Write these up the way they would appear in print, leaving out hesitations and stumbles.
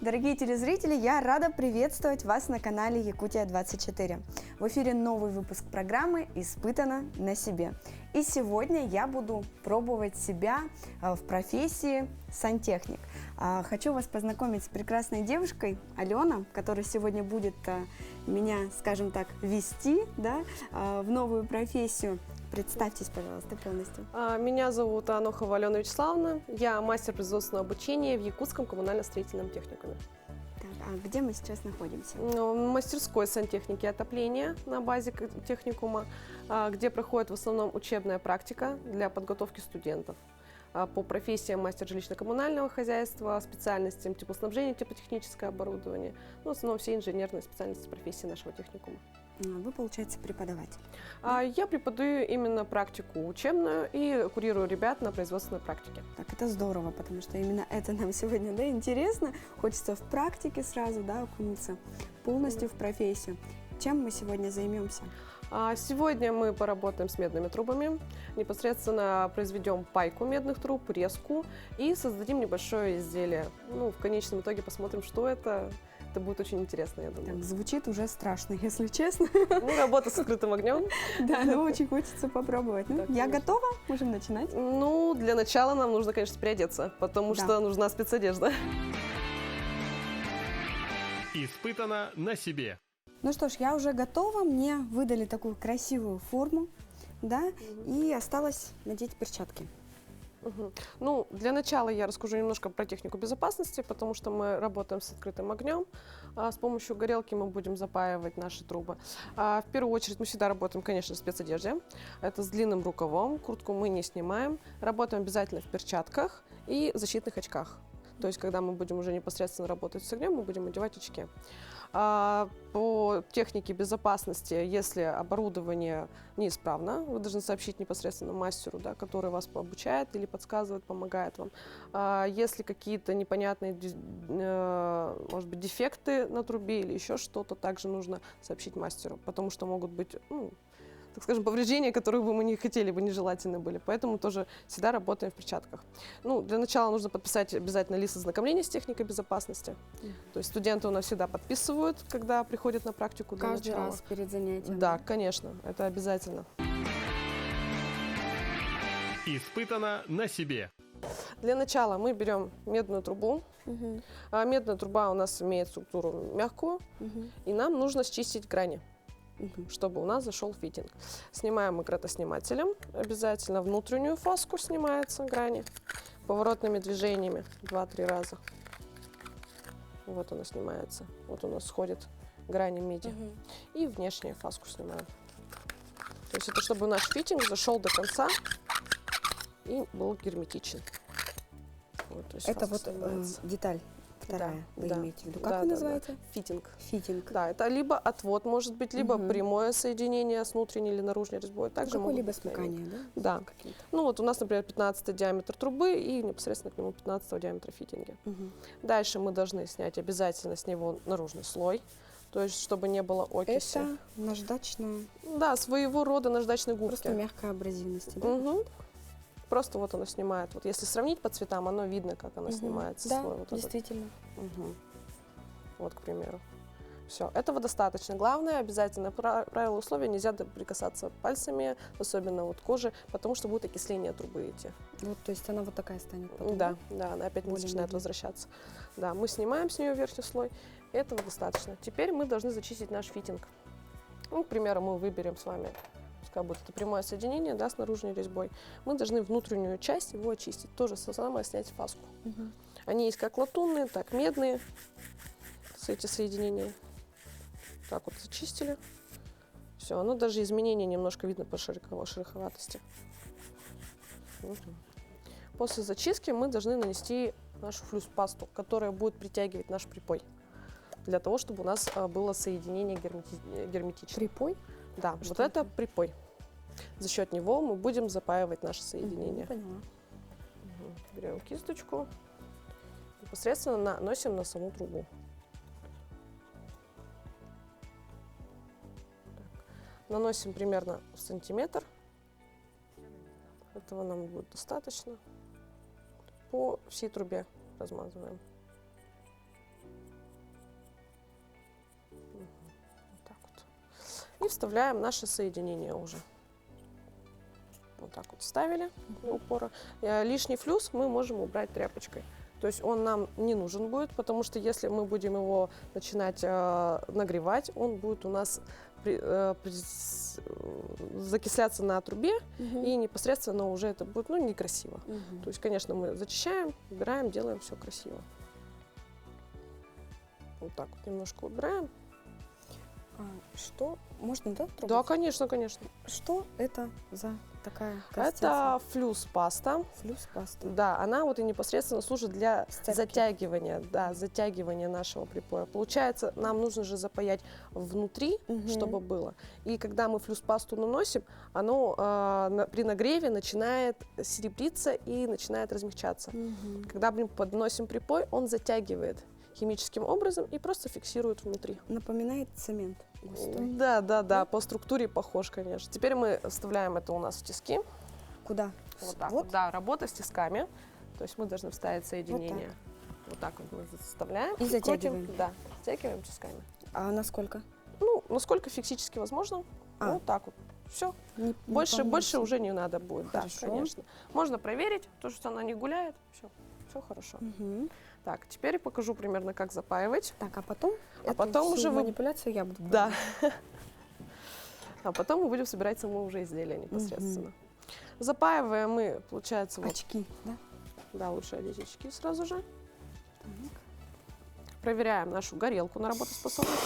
Дорогие телезрители, я рада приветствовать вас на канале Якутия-24. В эфире новый выпуск программы «Испытано на себе». И сегодня я буду пробовать себя в профессии сантехник. Хочу вас познакомить с прекрасной девушкой Алена, которая сегодня будет меня, скажем так, вести, да, в новую профессию. Представьтесь, пожалуйста, полностью. Меня зовут Анохова Алена Вячеславовна. Я мастер производственного обучения в Якутском коммунально-строительном техникуме. Так, а где мы сейчас находимся? В мастерской сантехники и отопления на базе техникума, где проходит в основном учебная практика для подготовки студентов по профессиям мастер жилищно-коммунального хозяйства, специальностям теплоснабжения, теплотехническое оборудование, в основном все инженерные специальности профессии нашего техникума. Вы, получается, преподаватель? Я преподаю именно практику учебную и курирую ребят на производственной практике. Так, это здорово, потому что именно это нам сегодня, да, интересно. Хочется в практике сразу, да, окунуться полностью в профессию. Чем мы сегодня займемся? Сегодня мы поработаем с медными трубами, непосредственно произведем пайку медных труб, резку и создадим небольшое изделие. В конечном итоге посмотрим, что это. Это будет очень интересно, я думаю. Так, звучит уже страшно, если честно. Работа с открытым огнем. Да, но очень хочется попробовать. Я готова, можем начинать. Для начала нам нужно, конечно, переодеться, потому что нужна спецодежда. Испытано на себе. Ну что ж, я уже готова, мне выдали такую красивую форму, да, и осталось надеть перчатки. Для начала я расскажу немножко про технику безопасности, потому что мы работаем с открытым огнем. С помощью горелки мы будем запаивать наши трубы. В первую очередь мы всегда работаем, конечно, в спецодежде. Это с длинным рукавом, куртку мы не снимаем. Работаем обязательно в перчатках и защитных очках. То есть, когда мы будем уже непосредственно работать с огнем, мы будем одевать очки. По технике безопасности, если оборудование неисправно, вы должны сообщить непосредственно мастеру, да, который вас обучает или подсказывает, помогает вам. Если какие-то непонятные, может быть, дефекты на трубе или еще что-то, также нужно сообщить мастеру, потому что могут быть, так скажем, повреждения, которые бы мы не хотели бы, нежелательны были. Поэтому тоже всегда работаем в перчатках. Для начала нужно подписать обязательно лист ознакомления с техникой безопасности. То есть студенты у нас всегда подписывают, когда приходят на практику для Каждый начала. раз перед занятием? Да, конечно, это обязательно. Испытано на себе. Для начала мы берем медную трубу. Медная труба у нас имеет структуру мягкую, и нам нужно счистить грани, чтобы у нас зашел фитинг. Снимаем гратоснимателем, обязательно внутреннюю фаску снимается грани, поворотными движениями 2-3 раза. Вот она снимается, вот у нас сходит грани меди. И внешнюю фаску снимаем. То есть это чтобы наш фитинг зашел до конца и был герметичен. Это вот деталь. Вторая, вы имеете в виду. Как вы называете? Фитинг. Фитинг. Да, это либо отвод, может быть, либо прямое соединение с внутренней или наружной резьбой. Также какое-либо смыкание, да? Да. У нас, например, 15 диаметр трубы и непосредственно к нему 15 диаметра фитинги. Дальше мы должны снять обязательно с него наружный слой, то есть чтобы не было окиси. Это наждачная? Да, своего рода наждачной губки. Просто мягкой абразивности, да? Просто вот оно снимает. Вот если сравнить по цветам, оно видно, как оно снимается. Да, слой, вот действительно. Вот, к примеру. Все, этого достаточно. Главное, обязательно правило условия, нельзя прикасаться пальцами, особенно вот кожи, потому что будет окисление трубы идти. Вот, то есть она вот такая станет потом? Да, она опять начинает возвращаться. Да, мы снимаем с нее верхний слой, этого достаточно. Теперь мы должны зачистить наш фитинг. К примеру, мы выберем с вами, пускай будет это прямое соединение, да, с наружной резьбой. Мы должны внутреннюю часть его очистить, тоже самое снять фаску. Они есть как латунные, так медные, эти соединения. Так вот зачистили. Все, оно даже изменение немножко видно по шероховатости. После зачистки мы должны нанести нашу флюс-пасту, которая будет притягивать наш припой, для того, чтобы у нас было соединение герметичное. Припой? Да, вот это припой. За счет него мы будем запаивать наше соединение. Поняла. Берем кисточку, непосредственно наносим на саму трубу. Наносим примерно сантиметр. Этого нам будет достаточно. По всей трубе размазываем. И вставляем наше соединение уже. Вот так вот вставили до упора. Лишний флюс мы можем убрать тряпочкой. То есть он нам не нужен будет, потому что если мы будем его начинать нагревать, он будет у нас закисляться на трубе, и непосредственно уже это будет некрасиво. То есть, конечно, мы зачищаем, убираем, делаем все красиво. Вот так вот немножко убираем. Что? Можно, да, трогать? Да, конечно, конечно. Что это за такая консистенция? Это флюс-паста. Флюс-паста. Да, она вот и непосредственно служит для Сцепки. затягивания, да, затягивания нашего припоя. Получается, нам нужно же запаять внутри, чтобы было. И когда мы флюс-пасту наносим, оно при нагреве начинает серебриться и начинает размягчаться. Когда мы подносим припой, он затягивает химическим образом и просто фиксирует внутри. Напоминает цемент. Густой. Да, по структуре похож, конечно. Теперь мы вставляем это у нас в тиски. Куда? Вот так Вот? вот, да, работа с тисками. То есть мы должны вставить соединение. Вот так вот мы вставляем. И затягиваем. Крутим. Да, затягиваем тисками. А насколько? Ну, насколько физически возможно. Вот так вот. Все. Больше уже не надо будет. Хорошо. Да, конечно. Можно проверить, то, что она не гуляет. Все хорошо. Так, теперь я покажу примерно, как запаивать. Так, а потом? Потом уже манипуляцию я буду Да. А потом мы будем собирать само уже изделие непосредственно. Запаиваем мы, получается, вот. Очки, да? Да, лучше одеть очки сразу же. Проверяем нашу горелку на работоспособность.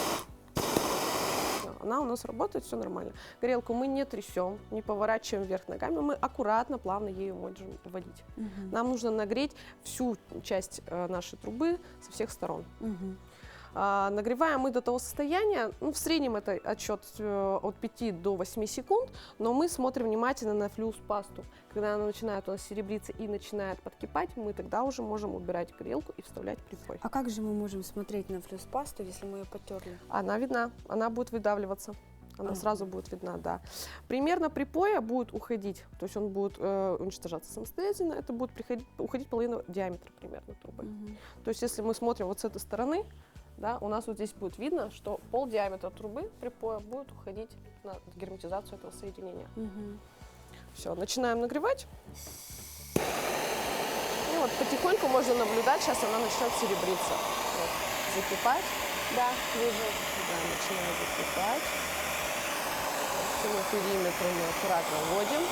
Она у нас работает, все нормально. Горелку мы не трясем, не поворачиваем вверх ногами, мы аккуратно, плавно ею можем вводить. Нам нужно нагреть всю часть нашей трубы со всех сторон. Нагреваем мы до того состояния, в среднем это отсчет от 5 до 8 секунд, но мы смотрим внимательно на флюс-пасту. Когда она начинает у нас серебриться и начинает подкипать, мы тогда уже можем убирать горелку и вставлять припой. А как же мы можем смотреть на флюс-пасту, если мы ее потерли? Она видна, она будет выдавливаться. Она сразу будет видна, да. Примерно припоя будет уходить, то есть он будет уничтожаться самостоятельно, это будет уходить половина диаметра примерно трубы. То есть если мы смотрим вот с этой стороны, да, у нас вот здесь будет видно, что пол диаметра трубы припоя будет уходить на герметизацию этого соединения. Все, начинаем нагревать. И вот потихоньку можно наблюдать, сейчас она начнет серебриться. Вот, закипать. Да, вижу. Да, начинает закипать. По всему периметру мы аккуратно вводим.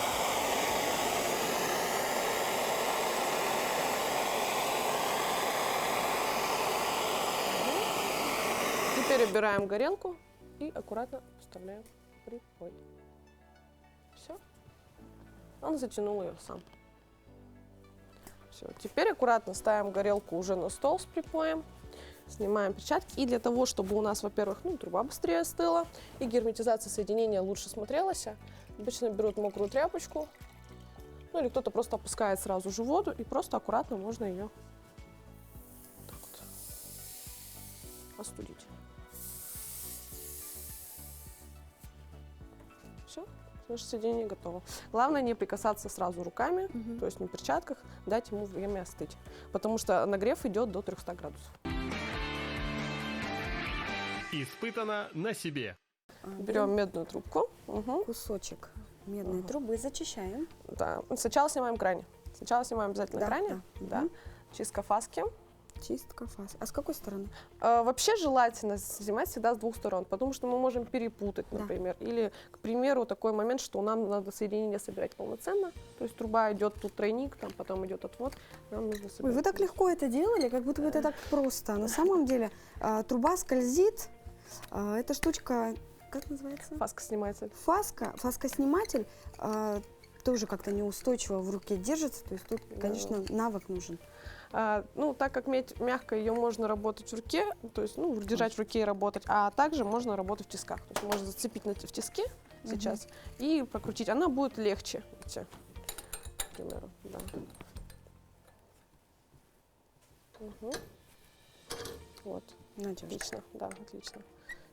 Теперь убираем горелку и аккуратно вставляем припой. Все. Он затянул ее сам. Все. Теперь аккуратно ставим горелку уже на стол с припоем. Снимаем перчатки. И для того, чтобы у нас, во-первых, труба быстрее остыла и герметизация соединения лучше смотрелась, обычно берут мокрую тряпочку, или кто-то просто опускает сразу же воду и просто аккуратно можно ее так вот остудить. Все, наше соединение готово. Главное не прикасаться сразу руками, то есть на перчатках, дать ему время остыть, потому что нагрев идет до 300 градусов. Испытано на себе. Берем медную трубку. Кусочек медной трубы, зачищаем. Да. Сначала снимаем крани. Сначала снимаем обязательно крани. Да. Чистка фаски. Чистка фаски. А с какой стороны? Вообще желательно снимать всегда с двух сторон, потому что мы можем перепутать, например. Или, к примеру, такой момент, что нам надо соединение собирать полноценно. То есть труба идет, тут тройник, там потом идет отвод. Нам нужно собирать. Ой, вы так легко это делали, как будто бы это так просто. На самом деле труба скользит. Эта штучка, как называется? Фаска-сниматель. Фаска-сниматель тоже как-то неустойчиво в руке держится. То есть тут, конечно, навык нужен. Так как медь мягкая, ее можно работать в руке, то есть держать в руке и работать, а также можно работать в тисках. То есть можно зацепить в тиске сейчас и прокрутить. Она будет легче идти, к примеру. Да. Вот. Надежда. Отлично, да, отлично.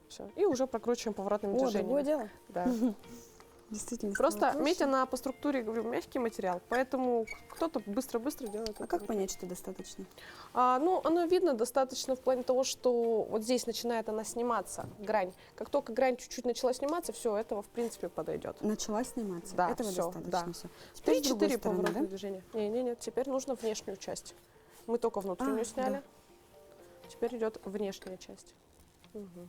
Все. И уже прокручиваем поворотным движением. Другое дело. Да. Действительно. Просто стало проще. медь, она по структуре, говорю, мягкий материал, поэтому кто-то быстро-быстро делает. А как понять, что достаточно? Ну, оно видно достаточно в плане того, что вот здесь начинает она сниматься, грань. Как только грань чуть-чуть начала сниматься, все, этого в принципе подойдет. Начала сниматься. Да, Этого всё, достаточно да. все. Теперь с другой 4 стороны, поворотных да? движения. Нет, теперь нужно внешнюю часть. Мы только внутреннюю сняли. Теперь идет внешняя часть. Угу.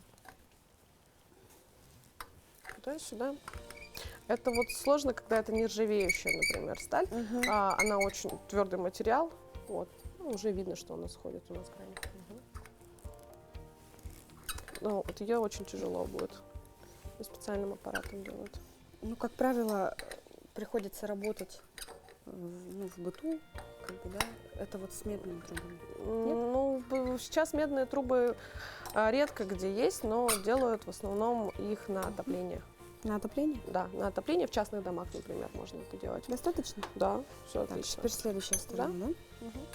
Туда-сюда. Это вот сложно, когда это нержавеющая, например, сталь. Она очень твердый материал. Вот. Ну, уже видно, что она сходит у нас грани. Но вот ее очень тяжело будет. И специальным аппаратом делают. Ну, как правило, приходится работать в быту, как бы, да, это вот с медными трубами. Ну, сейчас медные трубы редко где есть, но делают в основном их на отопление. На отопление? Да, на отопление в частных домах, например, можно это делать. Достаточно? Да, все Так, отлично. теперь следующая сторона, да? Мгм.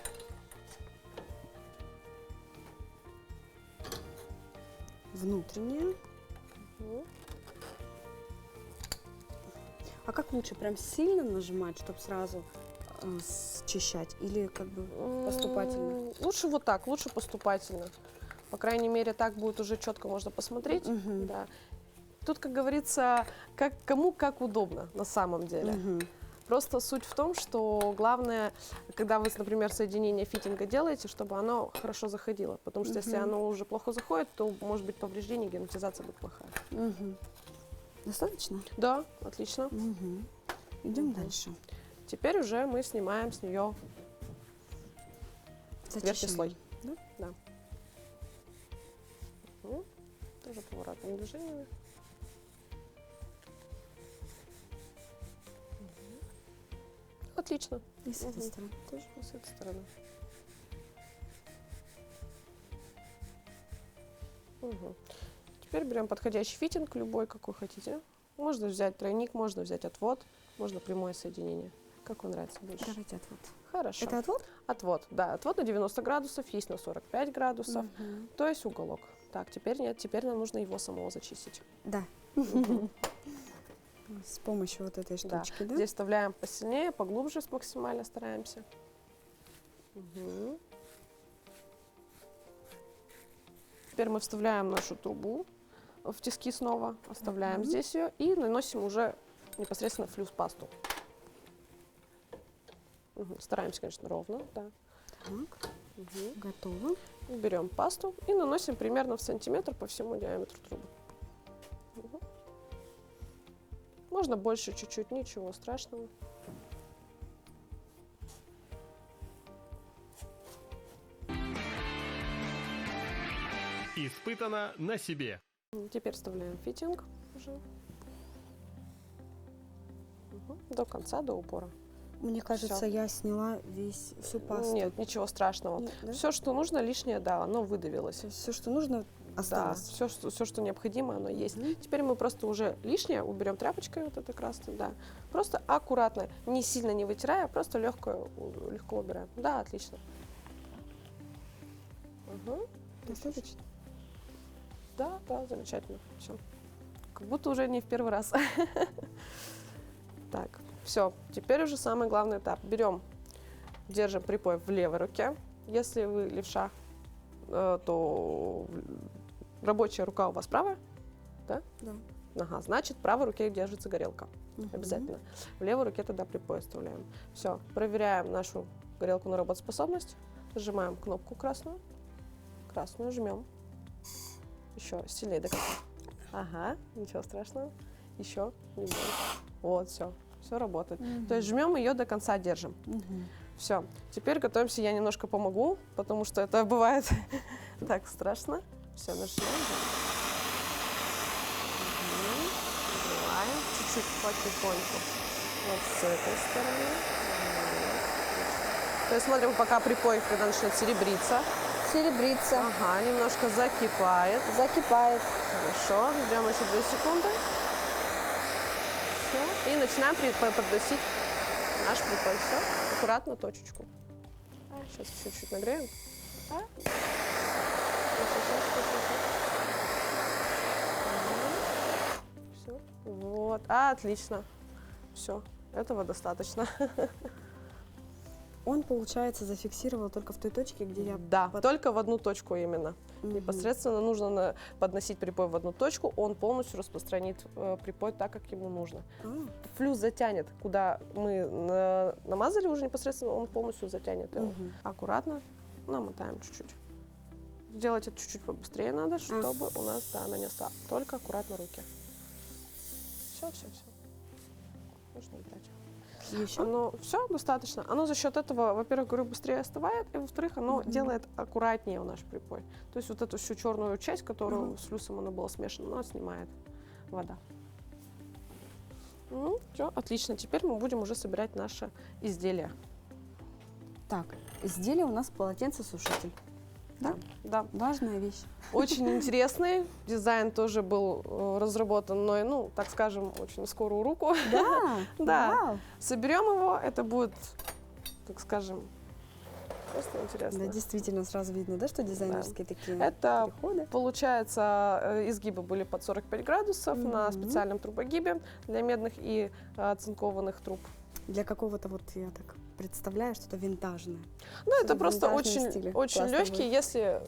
Внутренняя. Мгм. А как лучше, прям сильно нажимать, чтобы сразу счищать? Или как бы поступательно? Лучше вот так, лучше поступательно. По крайней мере, так будет уже четко можно посмотреть. Мгм. Да. Тут, как говорится, кому как удобно на самом деле. Мгм. Просто суть в том, что главное, когда вы, например, соединение фитинга делаете, чтобы оно хорошо заходило. Потому что если оно уже плохо заходит, то может быть повреждение, герметизация будет плохая. Мгм. Достаточно? Да, отлично. Идем дальше. Теперь уже мы снимаем с нее верхний Зачищаем. слой. Да? Да. Тоже поворотными движениями. Отлично. И с этой Мгм. стороны тоже. И с этой стороны. Мгм. Теперь берем подходящий фитинг, любой, какой хотите. Можно взять тройник, можно взять отвод, можно прямое соединение. Как вам нравится больше? Давайте отвод. Хорошо. Это отвод? Отвод, да. Отвод на 90 градусов, есть на 45 градусов, Мгм. то есть уголок. Так, теперь нет, теперь нам нужно его самого зачистить. Да. С помощью вот этой Да. штучки, да? Здесь вставляем посильнее, поглубже максимально стараемся. Мгм. Теперь мы вставляем нашу трубу в тиски снова, оставляем здесь ее и наносим уже непосредственно флюс-пасту. Стараемся, конечно, ровно, да. Так, Мгм. готово. Берем пасту и наносим примерно в сантиметр по всему диаметру трубы. Мгм. Можно больше чуть-чуть, ничего страшного. Испытано на себе. Теперь вставляем фитинг уже. До конца, до упора. Мне кажется, Всё. я сняла всю пасту. Нет, ничего страшного. Нет, да? Все, что нужно, лишнее, да, оно выдавилось. Все, что нужно, Да, осталось. все, что необходимо, оно есть. Теперь мы просто уже лишнее уберем тряпочкой, вот это красное, да. Просто аккуратно, не сильно не вытирая, просто легко убираем. Да, отлично. Достаточно? Да, замечательно. Все. Как будто уже не в первый раз. Так, все. Теперь уже самый главный этап. Держим припой в левой руке. Если вы левша, то рабочая рука у вас правая, да? Да. Ага, значит, в правой руке держится горелка. Мгм. Обязательно. В левой руке тогда припой оставляем. Все, проверяем нашу горелку на работоспособность. Нажимаем кнопку красную. Красную жмем. Еще сильнее до конца. Ага, ничего страшного. Еще немного. Вот, все. Все работает. То есть жмем ее до конца, держим. Все. Теперь готовимся. Я немножко помогу, потому что это бывает так страшно. Все, нажимаем. Нагреваем. Чуть-чуть потихоньку. Вот с этой стороны. То есть смотрим, пока припой, когда начнет серебриться. Серебрится, Ага, немножко закипает. закипает. Хорошо, ждем еще 2 секунды. Все. И начинаем подносить наш припой. Все. Аккуратно, точечку. Сейчас чуть-чуть нагреем. Все. Вот, отлично. Все, этого достаточно. Он, получается, зафиксировал только в той точке, где я... Да, только в одну точку именно. Мгм. Непосредственно нужно подносить припой в одну точку, он полностью распространит припой так, как ему нужно. А, Флюс затянет, куда мы намазали уже непосредственно, он полностью затянет его. мгм. Аккуратно намотаем чуть-чуть. Сделать это чуть-чуть побыстрее надо, чтобы у нас нанесла. Только аккуратно руки. Все. Можно убрать. Еще? Оно все достаточно. Оно за счет этого, во-первых, говорю, быстрее остывает, и во-вторых, оно делает аккуратнее наш припой. То есть вот эту всю черную часть, которую с флюсом оно было смешано, оно снимает вода. Ну, все, отлично. Теперь мы будем уже собирать наше изделие. Так, изделие у нас полотенцесушитель. Да? Да. Важная вещь. Очень интересный. Дизайн тоже был разработан мной, ну, так скажем, очень на скорую руку. Да? Да. Вау. Соберем его, это будет, так скажем, просто интересно. Да, действительно, сразу видно, да, что дизайнерские такие Это, переходы. получается, изгибы были под 45 градусов на Мгм. специальном трубогибе для медных и цинкованных труб. Для какого-то, вот я так представляю, что-то винтажное. Ну, это В просто винтажном очень, стиле. очень Классно легкий. будет. Если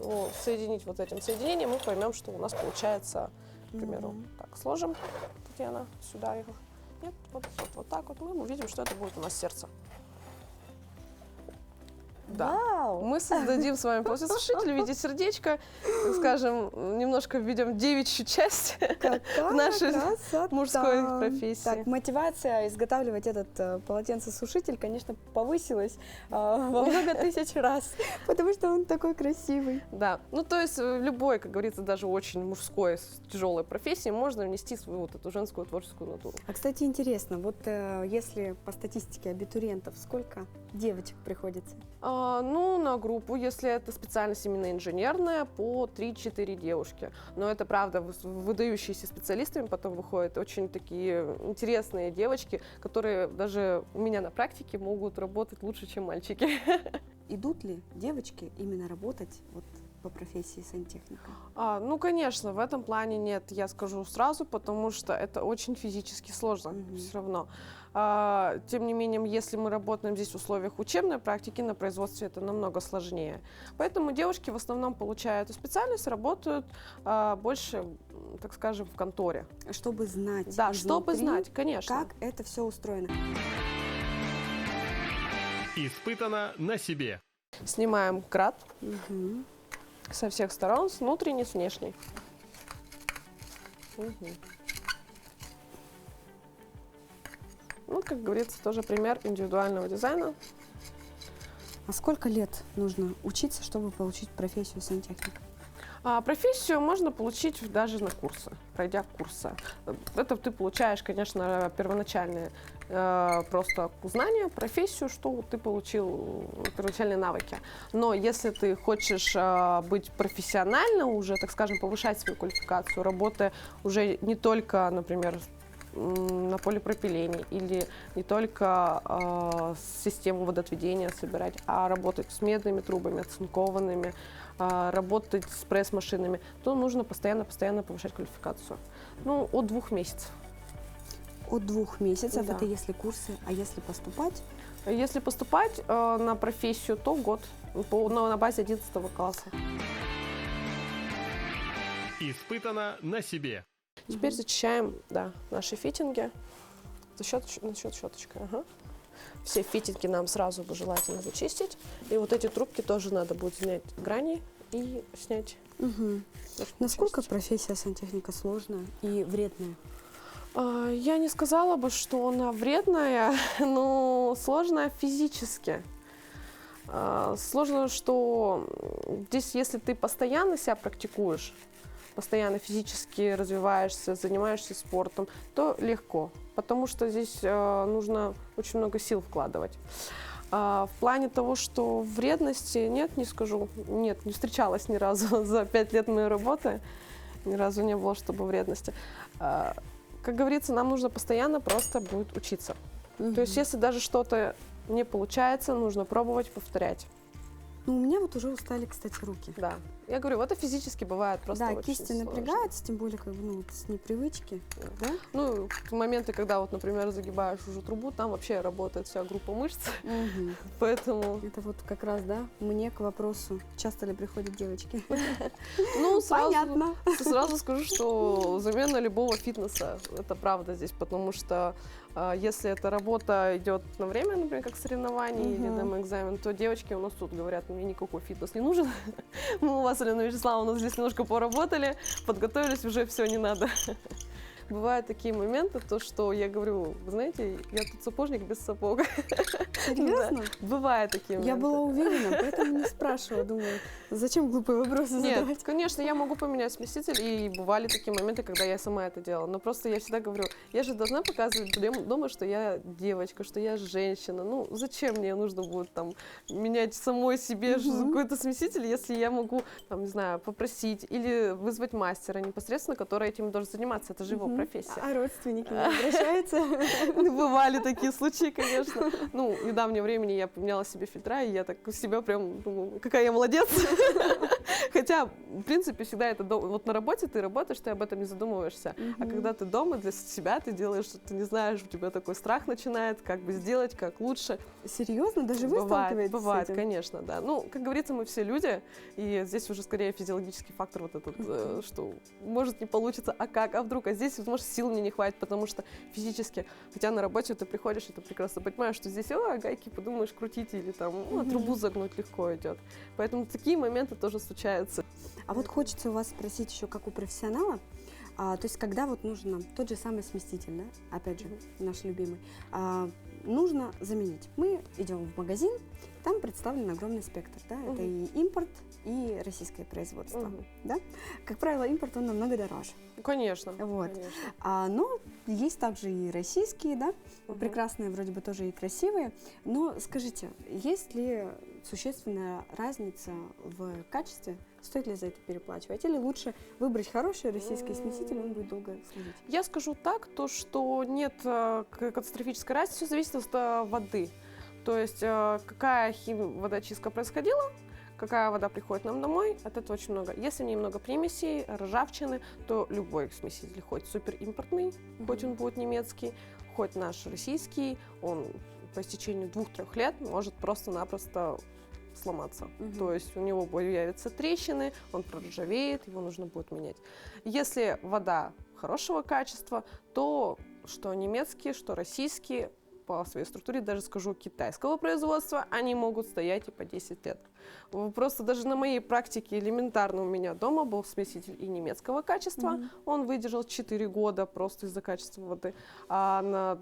соединить вот этим соединением, мы поймем, что у нас получается, к примеру, Мгм. так, сложим, Татьяна, сюда его. Нет, вот так вот мы увидим, что это будет у нас сердце. Да. Вау! Мы создадим с вами полотенцесушитель в виде сердечка, так скажем, немножко введем девичью часть Какая в нашей красота! мужской профессии. Так, мотивация изготавливать этот полотенцесушитель, конечно, повысилась во много тысяч раз, потому что он такой красивый. Да, ну то есть в любой, как говорится, даже очень мужской, тяжелой профессии можно внести свою вот эту женскую творческую натуру. А, кстати, интересно, вот если по статистике абитуриентов, сколько девочек приходится? Ну, на группу, если это специальность именно инженерная, по 3-4 девушки. Но это, правда, выдающиеся специалистами потом выходят очень такие интересные девочки, которые даже у меня на практике могут работать лучше, чем мальчики. Идут ли девочки именно работать вот по профессии сантехника? Ну, конечно, в этом плане нет, я скажу сразу, потому что это очень физически сложно все равно. Тем не менее, если мы работаем здесь в условиях учебной практики, на производстве это намного сложнее. Поэтому девушки в основном получают специальность, работают больше, так скажем, в конторе. Чтобы знать, Да, чтобы изнутри, знать, конечно. как это все устроено. Испытано на себе. Снимаем крат Мгм. со всех сторон, с внутренней, с внешней. Мгм. Ну, как говорится, тоже пример индивидуального дизайна. А сколько лет нужно учиться, чтобы получить профессию сантехника? Профессию можно получить даже на курсы, пройдя курсы. Это ты получаешь, конечно, первоначальные просто знания, профессию, что ты получил, первоначальные навыки. Но если ты хочешь быть профессионально уже, так скажем, повышать свою квалификацию, работая уже не только, например, на полипропилене или не только систему водоотведения собирать, а работать с медными трубами, оцинкованными, работать с пресс-машинами, то нужно постоянно повышать квалификацию. Ну, от 2 месяцев. От 2 месяцев, Да. это если курсы, а если поступать? Если поступать на профессию, то год на базе 11 класса. Испытано на себе. Теперь зачищаем, да, наши фитинги за счет щеточкой. Ага. Все фитинги нам сразу бы желательно зачистить. И вот эти трубки тоже надо будет снять грани и снять. Угу. верхнюю Насколько часть. профессия сантехника сложная и вредная? Я не сказала бы, что она вредная, но сложная физически. Сложно, что здесь, если ты постоянно себя практикуешь, постоянно физически развиваешься, занимаешься спортом, то легко, потому что здесь нужно очень много сил вкладывать. В плане того, что вредности, нет, не скажу, нет, не встречалась ни разу за 5 лет моей работы, ни разу не было, чтобы вредности. Как говорится, нам нужно постоянно просто будет учиться. То есть, если даже что-то не получается, нужно пробовать, повторять. Ну, у меня вот уже устали, кстати, руки. Да. Я говорю, это физически бывает просто Да, очень кисти сложно. напрягаются, тем более, как бы, ну, вот с непривычки, да? Ну, моменты, когда вот, например, загибаешь уже трубу, там вообще работает вся группа мышц, Мгм. поэтому, Это вот как раз, да, мне к вопросу, часто ли приходят девочки? ну, Понятно. сразу скажу, что замена любого фитнеса, это правда здесь, потому что если эта работа идет на время, например, как соревнование или Мгм. там экзамен, то девочки у нас тут говорят, мне никакой фитнес не нужен. Мы у вас, Елена Вячеславовна, здесь немножко поработали, подготовились, уже все, не надо. Бывают такие моменты, то, что я говорю, вы знаете, я тут сапожник без сапог. Серьезно? Да, бывают такие моменты. Я была уверена, поэтому не спрашивала. Думаю, зачем глупые вопросы Нет, задавать? конечно, я могу поменять смеситель, и бывали такие моменты, когда я сама это делала. Но просто я всегда говорю, я же должна показывать дома, что я девочка, что я женщина. Ну, зачем мне нужно будет там менять самой себе какой-то смеситель, если я могу, там, не знаю, попросить или вызвать мастера непосредственно, который этим должен заниматься. Это же его профессия. А родственники не обращаются? Бывали такие случаи, конечно. Ну, в недавнее времени я поменяла себе фильтра, и я так себя прям думаю, какая я молодец. Хотя, в принципе, всегда это вот на работе ты работаешь, ты об этом не задумываешься. А когда ты дома для себя, ты делаешь, что ты не знаешь, у тебя такой страх начинает, как бы сделать, как лучше. Серьезно? Даже вы сталкиваетесь Бывает, с этим? конечно, да. Ну, как говорится, мы все люди, и здесь уже скорее физиологический фактор вот этот, что может не получится, а как, а вдруг, а здесь, может, сил мне не хватит, потому что физически, хотя на работе ты приходишь, и ты прекрасно понимаешь, что здесь, гайки, подумаешь, крутить или там, трубу загнуть легко идет. Поэтому такие моменты тоже случаются. А вот хочется у вас спросить еще, как у профессионала, то есть когда вот нужно тот же самый сместитель, да, опять же, наш любимый, нужно заменить. Мы идем в магазин, там представлен огромный спектр, да, это и импорт, и российское производство, да. Как правило, импорт, он намного дороже. Конечно. Вот. Конечно. Но есть также и российские, да, прекрасные, вроде бы тоже и красивые. Но скажите, есть ли существенная разница в качестве? Стоит ли за это переплачивать? Или лучше выбрать хороший российский смеситель, он будет долго служить? Я скажу так, то, что нет катастрофической разницы, все зависит от воды. То есть какая водочистка происходила, какая вода приходит нам домой, от этого очень много. Если немного примесей, ржавчины, то любой смеситель, хоть суперимпортный, хоть он будет немецкий, хоть наш российский, он по истечению 2-3 лет может просто-напросто сломаться. То есть у него появятся трещины, он проржавеет, его нужно будет менять. Если вода хорошего качества, то что немецкие, что российские, по своей структуре, даже скажу, китайского производства, они могут стоять и по 10 лет. Просто даже на моей практике элементарно у меня дома был смеситель и немецкого качества, он выдержал 4 года просто из-за качества воды. А на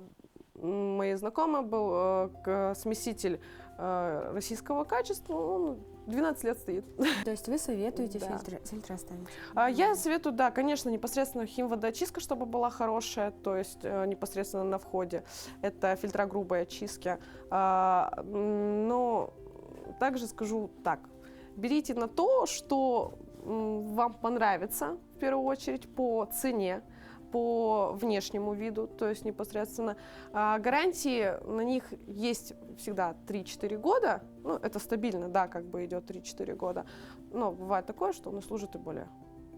моей знакомой был смеситель российского качества, он 12 лет стоит. То есть вы советуете Да. фильтры оставить? Я советую, да, конечно, непосредственно химводоочистка, чтобы была хорошая, то есть непосредственно на входе. Это фильтра грубой очистки. Но также скажу так, берите на то, что вам понравится, в первую очередь, по цене, по внешнему виду, то есть непосредственно гарантии на них есть всегда 3-4 года, ну это стабильно, да, как бы идет 3-4 года, но бывает такое, что он и служит и более.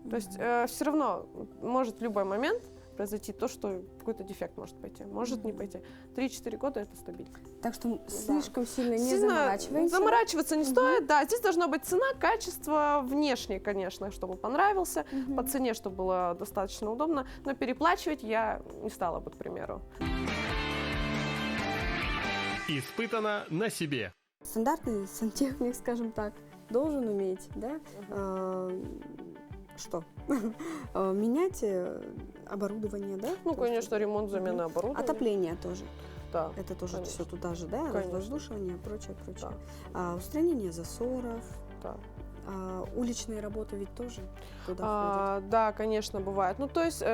То есть все равно может в любой момент произойти то, что какой-то дефект может пойти, может не пойти. 3-4 года это стабильно. Так что слишком сильно не Сильно заморачиваемся. заморачиваться не стоит, да, здесь должна быть цена, качество, внешне, конечно, чтобы понравился, по цене, чтобы было достаточно удобно, но переплачивать я не стала бы, к примеру. Испытано на себе. Стандартный сантехник, скажем так, должен уметь, да, что? Менять оборудование, да? Ну, То есть, конечно, ремонт, замена оборудования. отопление тоже. Да, Это тоже конечно. все туда же, да? Конечно. Воздушивание, прочее. Устранение засоров. Да. Уличные работы ведь тоже туда Да, конечно, бывает. Ну, то есть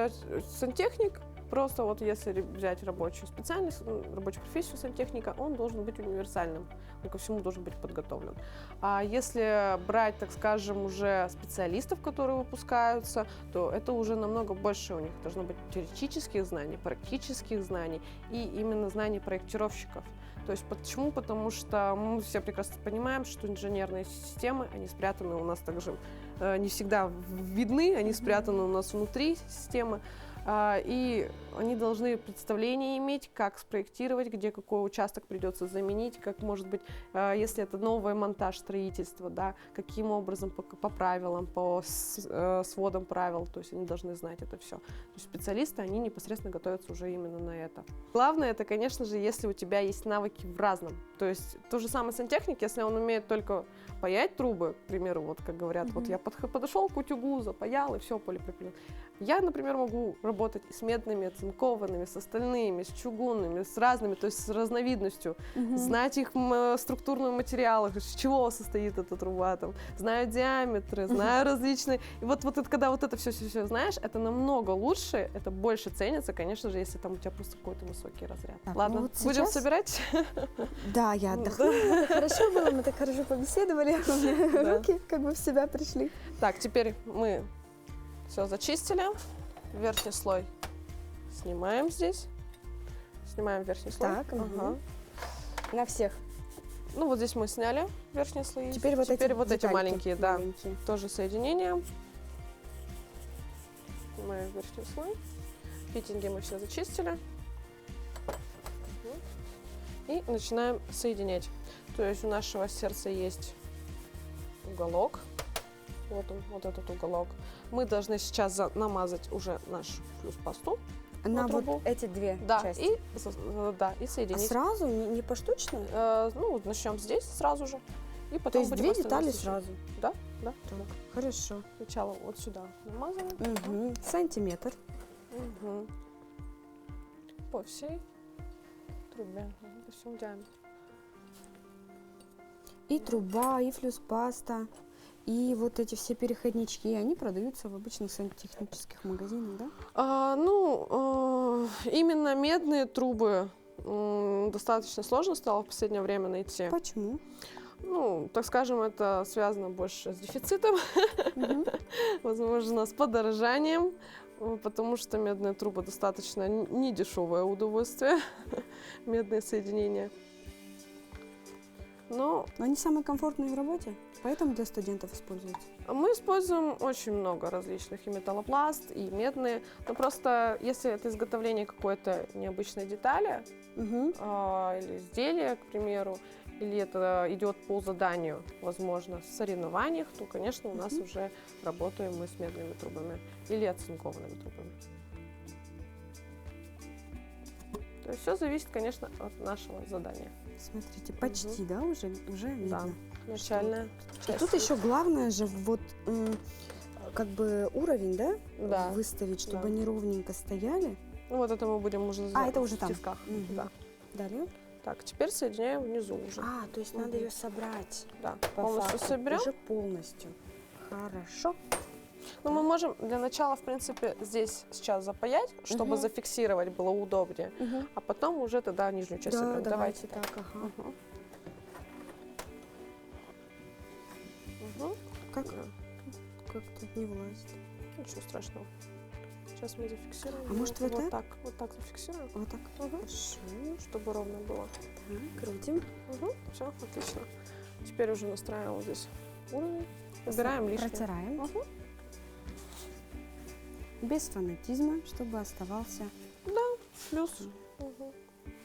сантехник, просто вот если взять рабочую специальность, рабочую профессию сантехника, он должен быть универсальным, он ко всему должен быть подготовлен. А если брать, так скажем, уже специалистов, которые выпускаются, то это уже намного больше у них должно быть теоретических знаний, практических знаний и именно знаний проектировщиков. То есть почему? Потому что мы все прекрасно понимаем, что инженерные системы, они спрятаны у нас также не всегда видны, они спрятаны у нас внутри системы. И они должны представление иметь, как спроектировать, где какой участок придется заменить, как, может быть, если это новый монтаж строительства, да, каким образом по правилам, по сводам правил, то есть они должны знать это все. То есть специалисты, они непосредственно готовятся уже именно на это. Главное, это, конечно же, если у тебя есть навыки в разном. То есть то же самое сантехник, если он умеет только паять трубы, к примеру, вот как говорят, вот я подошел к утюгу, запаял, и все, полипропилен. Я, например, могу работать с медными, цинкованными, с остальными, с чугунными, с разными, то есть с разновидностью, знать их структурные материалы, из чего состоит эта труба, там, знаю диаметры, знаю различные. И вот это, когда вот это все знаешь, это намного лучше, это больше ценится, конечно же, если там у тебя просто какой-то высокий разряд. Так, Ладно, ну вот будем сейчас- собирать? Да, я отдохнула, хорошо было, мы так хорошо побеседовали, у меня Да. руки как бы в себя пришли. Так, теперь мы все зачистили. Верхний слой снимаем здесь. Снимаем верхний слой. Так, Ага. На всех. Ну, вот здесь мы сняли верхние слои. Теперь вот эти эти детальки маленькие, да. маленькие. Тоже соединение. Снимаем верхний слой. Фитинги мы все зачистили. И начинаем соединять. То есть у нашего сердца есть уголок. Вот он, вот этот уголок. Мы должны сейчас намазать уже нашу флюс-пасту На трубу. вот эти две Да, части. и А соединить. сразу, не поштучно? Ну, вот начнем здесь сразу же. И потом То есть будем две остальное детали сушить. сразу? Да, да. Так, хорошо. Сначала вот сюда намазываем. Мгм. Сантиметр. Мгм. По всей трубе, по всему диаметру. И труба, и флюс-паста, и вот эти все переходнички, они продаются в обычных сантехнических магазинах, да? Именно медные трубы достаточно сложно стало в последнее время найти. Почему? Ну, так скажем, это связано больше с дефицитом, Мгм. возможно, с подорожанием, потому что медные трубы достаточно недешевое удовольствие, медные соединения. Но Но они самые комфортные в работе, поэтому для студентов используются. мы используем очень много различных, и металлопласт, и медные. Но просто если это изготовление какой-то необычной детали Мгм. или изделия, к примеру, или это идет по заданию, возможно, в соревнованиях, то, конечно, у нас уже работаем мы с медными трубами или оцинкованными трубами. То есть все зависит, конечно, от нашего задания. Смотрите, почти, да, уже видно. Да, начальная И часть. тут еще главное же вот как бы уровень, да, Да. выставить, чтобы Да. они ровненько стояли. Ну, вот это мы будем уже это уже в там. тисках. Мгм. Да. Далее. Так, теперь соединяем внизу уже. То есть надо ее собрать Да, по полностью факту, соберем. уже полностью. Хорошо. Но мы можем для начала, в принципе, здесь сейчас запаять, чтобы Мгм. зафиксировать было удобнее, а потом уже тогда нижнюю часть Да, соберем. давайте так, ага. Мгм. Мгм. Как? Да, Как-то не влазит. ничего страшного. Сейчас мы зафиксируем. А может, вот так? Вот так зафиксируем, Вот так. Мгм. Хорошо. чтобы ровно было. Так, крутим. Все, отлично. Теперь уже настраиваем вот здесь уровень. Убираем лишнее. Протираем. Мгм. Без фанатизма, чтобы оставался. Плюс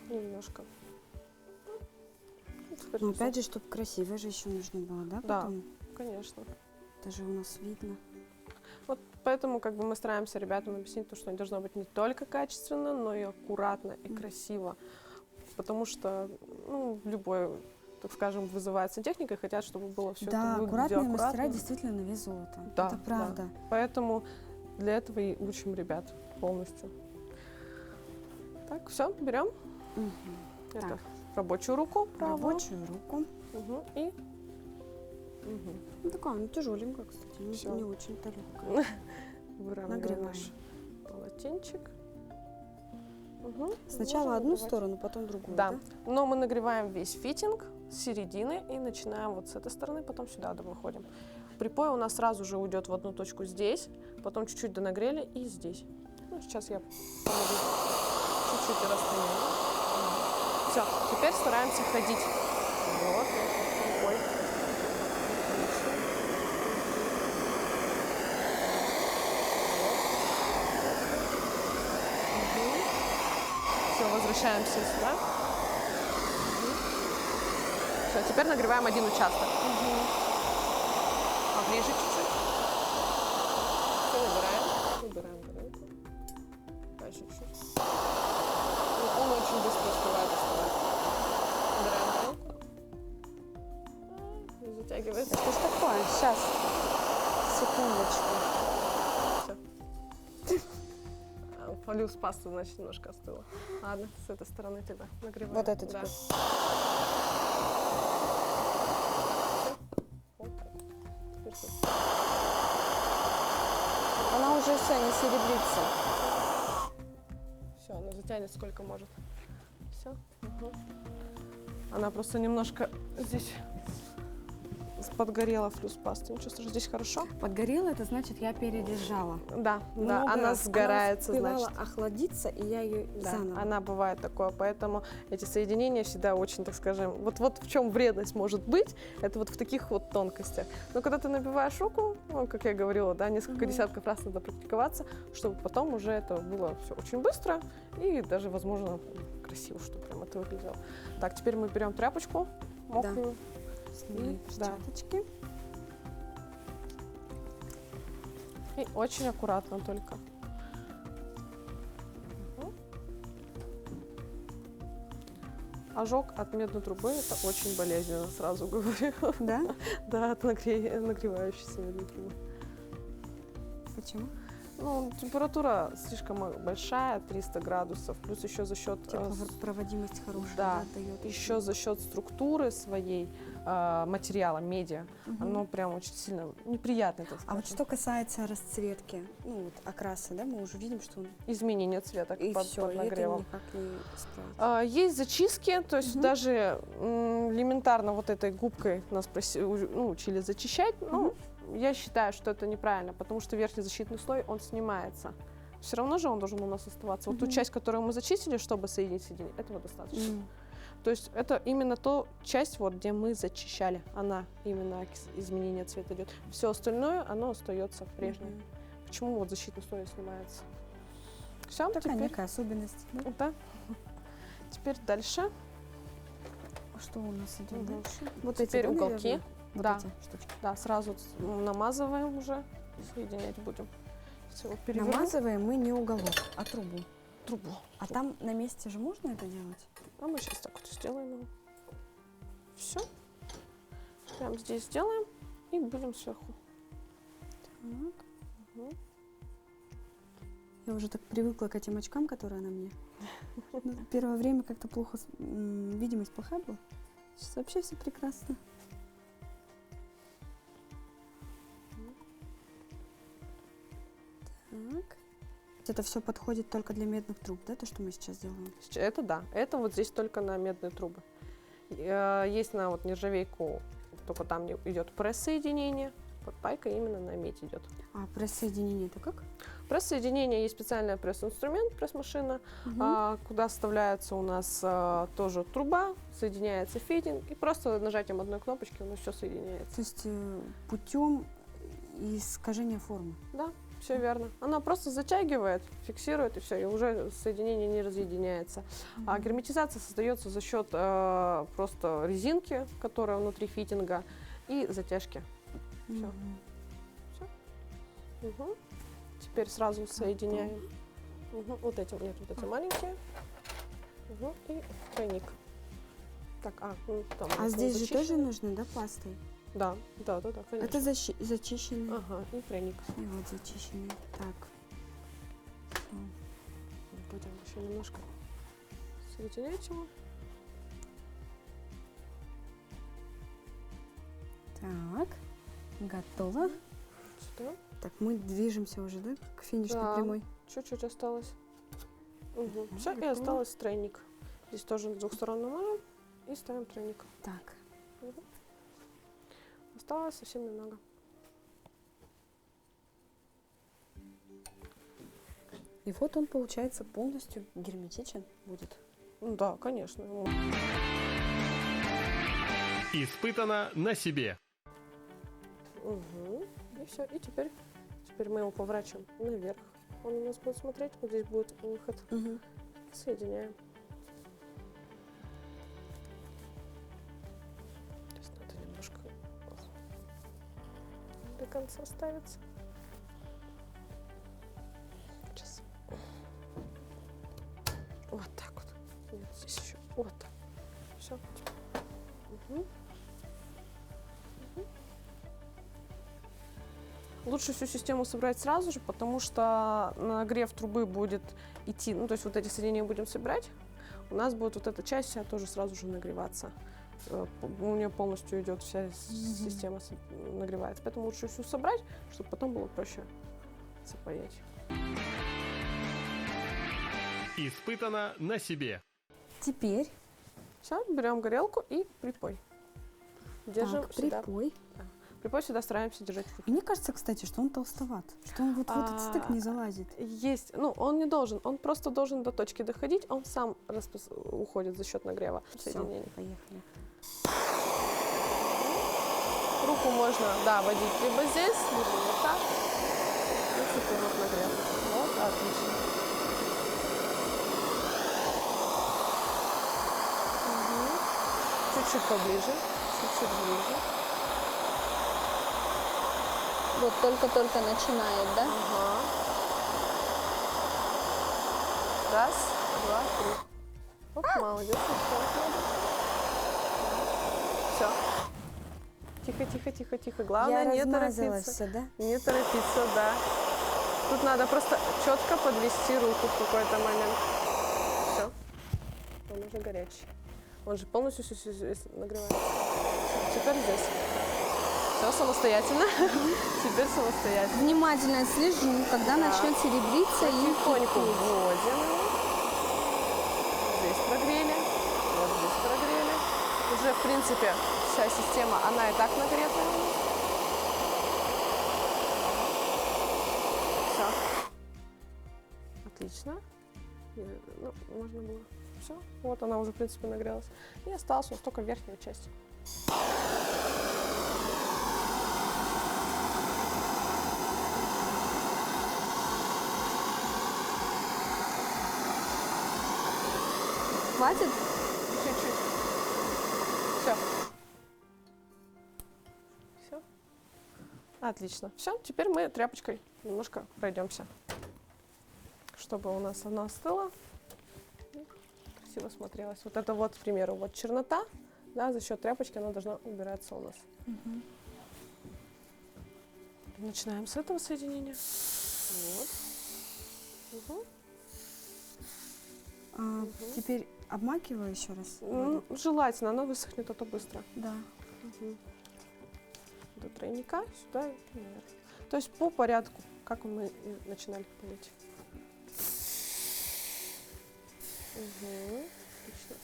немножко. Теперь Но всё. опять же, чтобы красиво же еще нужно было, да? Да. Потом? Конечно. Это же у нас видно. Вот поэтому как бы мы стараемся ребятам объяснить, то, что не должно быть не только качественно, но и аккуратно и красиво. Потому что, ну, любой, так скажем, вызывает сантехника и хотят, чтобы было все Да, это аккуратные выглядело мастера аккуратно. действительно на вес золота. Да, Это да. правда. Поэтому для этого и учим ребят полностью. Так, все, берем. Мгм. Это Так. рабочую руку правую. Рабочую руку. Мгм, и Ну, такая, она тяжеленькая, кстати, не, Всё. не очень-то легкая. выравниваем Нагреваем. наш полотенчик. Сначала Можем одну нагревать. сторону, потом другую, Да, да? но мы нагреваем весь фитинг с середины и начинаем вот с этой стороны, потом сюда выходим. Припой у нас сразу же уйдет в одну точку здесь, потом чуть-чуть донагрели и здесь. Ну, сейчас я помогу чуть-чуть расстояние. Все, теперь стараемся ходить. Вот, рукой. возвращаемся сюда. Все, теперь нагреваем один участок. Поближе чуть-чуть. Все, выбираем. Дальше чуть-чуть. Он очень быстро успевает доставать. Убираем коробку. Не затягивается. Что ж такое? Сейчас. Секундочку. Плюс паста, значит, немножко остыла. Ладно, с этой стороны тогда нагреваем. Вот это да. теперь. Вот так. Теперь тут. Она уже все, не серебрится. Все, она затянет сколько может. Все. Она просто немножко здесь подгорела флюс паста. Ничего страшного, здесь хорошо. Подгорела, это значит, я передержала. Да, Много она сгорается, она успевала значит. охладиться, и я ее Да, заново. она бывает такое, поэтому эти соединения всегда очень, так скажем, вот в чем вредность может быть, это вот в таких вот тонкостях. Но когда ты набиваешь руку, ну, как я говорила, да, несколько десятков раз надо практиковаться, чтобы потом уже это было все очень быстро и даже, возможно, красиво, чтобы прям это выглядело. Так, теперь мы берем тряпочку мокрую. Снимаю перчаточки. И очень аккуратно только. Ожог от медной трубы — это очень болезненно, сразу говорю. Да? Да, от нагревающейся медной трубы. Почему? Ну, температура слишком большая, 300 градусов, плюс еще за счет... Теплопроводимость хорошая, да, дает. еще за счет структуры своей материала, медиа, оно прям очень сильно неприятно, так А сказать. вот что касается расцветки, ну вот окраса, да, мы уже видим, что он Изменение цвета и под все, нагревом. никак не исправить. Есть зачистки, то есть даже элементарно вот этой губкой нас учили зачищать, но я считаю, что это неправильно, потому что верхний защитный слой, он снимается. Все равно же он должен у нас оставаться. Вот ту часть, которую мы зачистили, чтобы соединить соединение, этого достаточно. То есть это именно та часть, вот, где мы зачищали, она именно изменение цвета идет. Все остальное, оно остается прежним. Почему вот защитный слой снимается? Все, Такая теперь... некая особенность. Да? Да. Теперь дальше. Что у нас идет дальше? Вот Теперь эти, да, уголки. наверное? Вот Да. эти штучки. Да, сразу намазываем уже, соединять будем. Все, переверну. Намазываем мы не уголок, а трубу. Трубу. А там на месте же можно это делать? А мы сейчас так вот сделаем. Все. Прям здесь сделаем и будем сверху. Так. Я уже так привыкла к этим очкам, которые на мне. Ну, первое время как-то плохо, видимость плохая была. Сейчас вообще все прекрасно. Так. Это все подходит только для медных труб, да, то, что мы сейчас делаем? Это да. Это вот здесь только на медные трубы. Есть на вот нержавейку, только там идет пресс-соединение. Вот пайка именно на медь идет. А пресс-соединение это как? Пресс-соединение, есть специальный пресс-инструмент, пресс-машина, куда вставляется у нас тоже труба, соединяется фитинг, и просто нажатием одной кнопочки у нас все соединяется. То есть путем искажения формы? Да, все верно. Она просто затягивает, фиксирует, и все, и уже соединение не разъединяется. А герметизация создается за счет просто резинки, которая внутри фитинга, и затяжки. Все. Угу. Теперь сразу соединяем. Вот эти, нет, вот эти маленькие. И тройник. Так, там здесь же тоже нужно, да, пастой? Да, конечно. Это зачищенный. Ага, и тройник. И вот зачищенный. Так. Будем еще немножко соединять его. Так, готово. Сюда. Так, мы движемся уже, да, к финишной Да. прямой? Чуть-чуть осталось. Все, и готово. осталось тройник. Здесь тоже с двух сторон намажем и ставим тройник. Так. Осталось совсем немного. И вот он, получается, полностью герметичен будет. Ну да, конечно. Испытано на себе. И все. И теперь мы его поворачиваем наверх. Он у нас будет смотреть, вот здесь будет выход. Соединяем. конца ставится. Сейчас. Вот так вот. Нет, здесь еще. Вот так. Все. Лучше всю систему собрать сразу же, потому что нагрев трубы будет идти, ну то есть вот эти соединения будем собирать, у нас будет вот эта часть вся тоже сразу же нагреваться. У нее полностью идет вся система нагревается, поэтому лучше всю собрать, чтобы потом было проще запаять. Испытано на себе. Теперь Все, берем горелку и припой. Держим так, всегда. припой. Припой всегда стараемся держать в руке. Мне кажется, кстати, что он толстоват, что он вот в этот стык не залазит. Есть, ну он не должен, он просто должен до точки доходить, он сам уходит за счет нагрева Всё, соединений. поехали. Руку можно, да, водить либо здесь, либо вот так. И теперь вот нагрев. Вот, отлично. Чуть-чуть поближе, чуть-чуть ближе. Вот только-только начинает, да? Ага. Раз, два, три. Оп, молодец. Все. Тихо, тихо, тихо, тихо. Главное Я не размазалась торопиться. всё, да? Не торопиться, да. Тут надо просто четко подвести руку в какой-то момент. Все. Он уже горячий. Он же полностью всё здесь нагревается. Теперь здесь. Все, самостоятельно. Теперь самостоятельно. Внимательно слежу, когда начнет серебриться и Потихоньку кипеть. вводим. Здесь прогрели. Вот здесь прогрели. Уже, в принципе, вся система, она и так нагрета. Все. Отлично. Ну, можно было. Все. Вот она уже, в принципе, нагрелась. И осталась у нас только верхняя часть. Хватит? Чуть-чуть. Все. Все. Отлично. Все, теперь мы тряпочкой немножко пройдемся, чтобы у нас она остыла. И красиво смотрелась. Вот это вот, к примеру, вот чернота, да, за счет тряпочки она должна убираться у нас. Начинаем с этого соединения. Вот. Теперь обмакиваю еще раз. Ну, желательно, оно высохнет, а то быстро. Да. До тройника, сюда и наверх. То есть по порядку, как мы и начинали пылить. Отлично.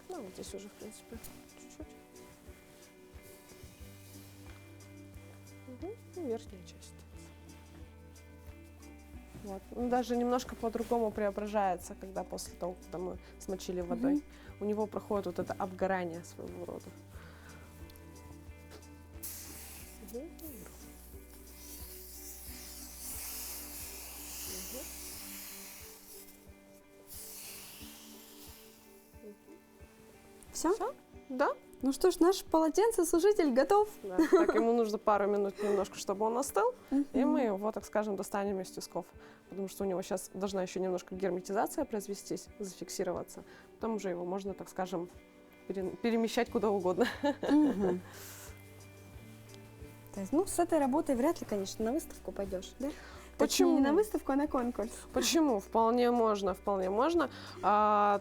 Ну, вот здесь уже, в принципе, чуть-чуть. И верхняя часть. Вот. Он даже немножко по-другому преображается, когда после того, когда мы смочили водой. У него проходит вот это обгорание своего рода. Все? Да? Ну что ж, наш полотенцесушитель готов. Да. Так, ему нужно пару минут немножко, чтобы он остыл. И мы его, так скажем, достанем из тисков. Потому что у него сейчас должна еще немножко герметизация произвестись, зафиксироваться. Потом уже его можно, так скажем, перемещать куда угодно. То есть, ну, с этой работой вряд ли, конечно, на выставку пойдешь, да? Почему? Точнее, не на выставку, а на конкурс. Почему? Вполне можно, вполне можно. Я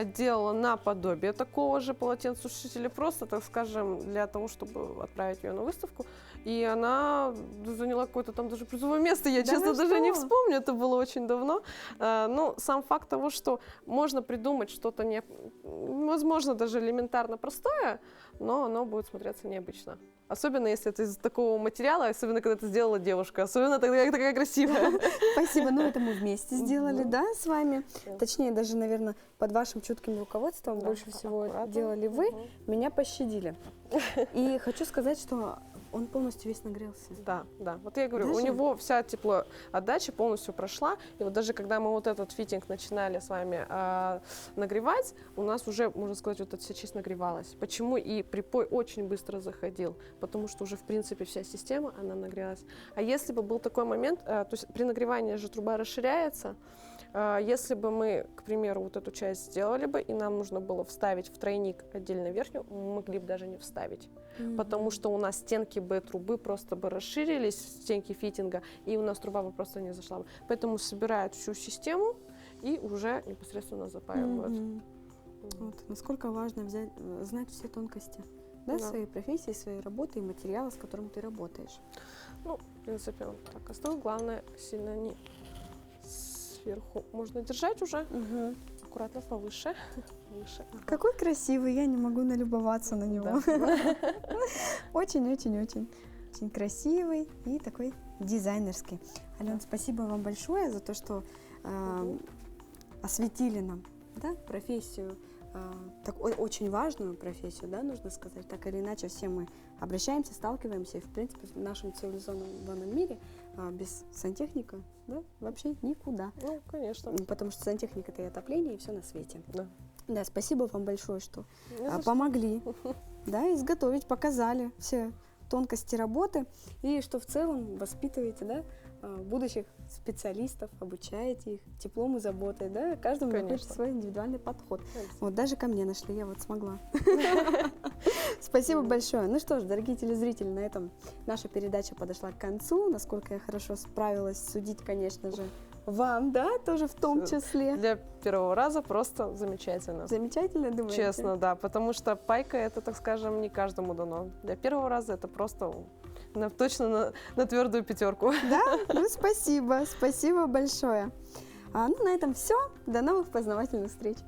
делала наподобие такого же полотенцесушителя, просто, так скажем, для того, чтобы отправить ее на выставку. И она заняла какое-то там даже призовое место. Я, Да честно, ну даже не что? вспомню, это было очень давно. Но сам факт того, что можно придумать что-то, возможно, даже элементарно простое, но оно будет смотреться необычно. Особенно, если это из такого материала, особенно, когда это сделала девушка. Особенно, тогда такая красивая. Спасибо, ну это мы вместе сделали, да, с вами. Да. Точнее, даже, наверное, под вашим чутким руководством Да, больше всего аккуратно. делали вы, меня пощадили. И хочу сказать, что он полностью весь нагрелся. Да, да. Вот я говорю, у Даже? него вся теплоотдача полностью прошла. И вот даже когда мы вот этот фитинг начинали с вами нагревать, у нас уже, можно сказать, вот эта вся часть нагревалась. Почему и припой очень быстро заходил? Потому что уже, в принципе, вся система, она нагрелась. А если бы был такой момент, то есть при нагревании же труба расширяется, если бы мы, к примеру, вот эту часть сделали бы, и нам нужно было вставить в тройник отдельно верхнюю, мы могли бы даже не вставить. Потому что у нас стенки бы трубы просто бы расширились, стенки фитинга, и у нас труба бы просто не зашла бы. Поэтому собирают всю систему и уже непосредственно запаивают. Вот, насколько важно знать все тонкости, да, Да. своей профессии, своей работы и материала, с которым ты работаешь. Ну, в принципе, он так остыл. Главное, сильно не сверху. Можно держать уже. Аккуратно повыше. Выше. Ага. Какой красивый, я не могу налюбоваться на него. Да. Очень-очень-очень. Очень красивый и такой дизайнерский. Ален, спасибо вам большое за то, что осветили нам, да, профессию, очень важную профессию, да, нужно сказать. Так или иначе, все мы обращаемся, сталкиваемся, и, в принципе, в нашем цивилизованном мире без сантехника, да, вообще никуда. Ну, конечно. Потому что сантехника — это и отопление, и все на свете. Да. Да, спасибо вам большое, что Не за что. помогли, да, изготовить, показали все тонкости работы, и что в целом воспитываете, да, будущих специалистов, обучаете их теплом и заботой, да, каждому находит Конечно. свой индивидуальный подход. Конечно. Вот даже ко мне нашли, я вот смогла. Спасибо большое. Ну что ж, дорогие телезрители, на этом наша передача подошла к концу. Насколько я хорошо справилась, судить, конечно же, вам, да, тоже в том числе. Для первого раза просто замечательно. Замечательно, думаете? Честно, да, потому что пайка это, так скажем, не каждому дано. Для первого раза это просто точно на твердую пятерку. Да? Ну, спасибо большое. Ну, на этом все. До новых познавательных встреч.